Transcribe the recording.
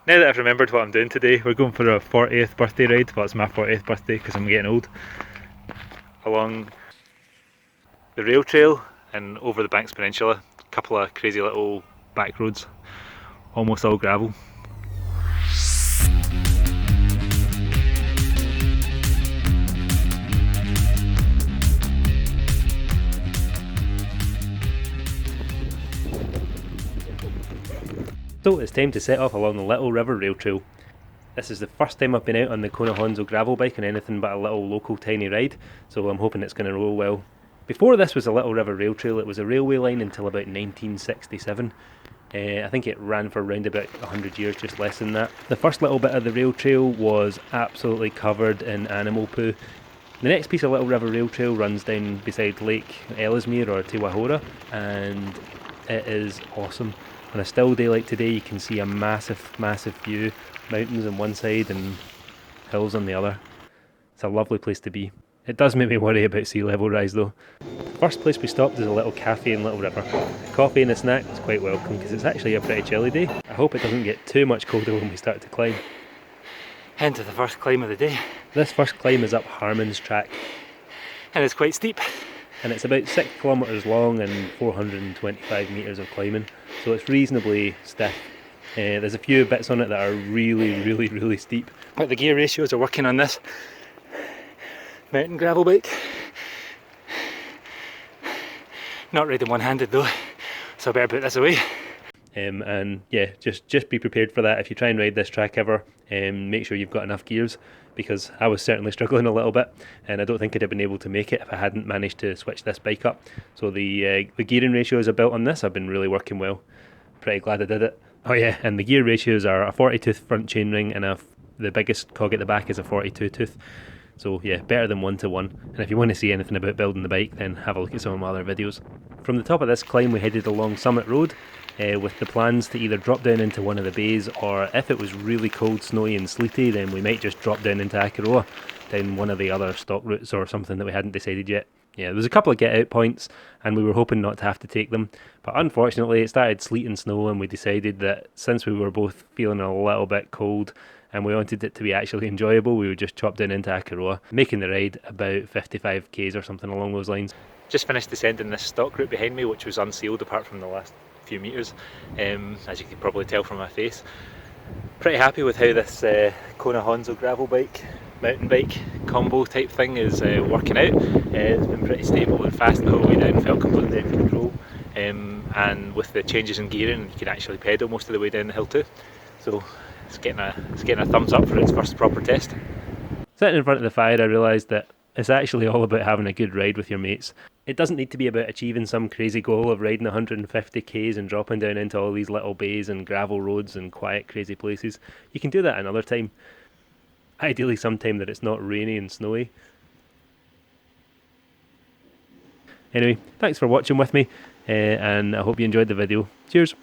Now that I've remembered what I'm doing today, we're going for a 40th birthday ride. Well, it's my 40th birthday because I'm getting old. Along the rail trail and over the Banks Peninsula. A couple of crazy little back roads, almost all gravel. So it's time to set off along the Little River Rail Trail. This is the first time I've been out on the Honzo Gravel bike on anything but a little local tiny ride, so I'm hoping it's going to roll well. Before this was a Little River Rail Trail, it was a railway line until about 1967. I think it ran for around about 100 years, just less than that. The first little bit of the rail trail was absolutely covered in animal poo. The next piece of Little River Rail Trail runs down beside Lake Ellesmere or Te Wahora, and it is awesome. On a still day like today, you can see a massive view, mountains on one side and hills on the other. It's a lovely place to be. It does make me worry about sea level rise though. The first place we stopped is a little cafe in Little River. A coffee and a snack is quite welcome because it's actually a pretty chilly day. I hope it doesn't get too much colder when we start to climb. Into the first climb of the day. This first climb is up Harmon's track. And it's quite steep. And it's about 6 kilometres long and 425 metres of climbing, so it's reasonably stiff. There's a few bits on it that are really steep. But the gear ratios are working on this mountain gravel bike. Not riding one-handed though, so I better put this away. And yeah, just be prepared for that if you try and ride this track ever. Make sure you've got enough gears, because I was certainly struggling a little bit, and I don't think I'd have been able to make it if I hadn't managed to switch this bike up. So the gearing ratios I built on this have been really working well. Pretty glad I did it. Oh yeah, and the gear ratios are a 40 tooth front chainring and the biggest cog at the back is a 42 tooth. So yeah, better than 1-to-1. And if you want to see anything about building the bike, then have a look at some of my other videos. From the top of this climb we headed along Summit Road, with the plans to either drop down into one of the bays, or if it was really cold, snowy and sleety, then we might just drop down into Akaroa, down one of the other stock routes or something that we hadn't decided yet. Yeah, there was a couple of get out points and we were hoping not to have to take them, but unfortunately it started sleet and snow, and we decided that since we were both feeling a little bit cold and we wanted it to be actually enjoyable, we would just chop down into Akaroa, making the ride about 55 k's or something along those lines. Just finished descending this stock route behind me, which was unsealed apart from the last few metres, as you can probably tell from my face. Pretty happy with how this Honzo Gravel bike, mountain bike combo type thing is working out. It's been pretty stable and fast the whole way down, felt completely in control, and with the changes in gearing you can actually pedal most of the way down the hill too. So it's getting a thumbs up for its first proper test. Sitting in front of the fire, I realised that it's actually all about having a good ride with your mates. It doesn't need to be about achieving some crazy goal of riding 150 k's and dropping down into all these little bays and gravel roads and quiet crazy places. You can do that another time. Ideally sometime that it's not rainy and snowy. Anyway, thanks for watching with me, and I hope you enjoyed the video. Cheers!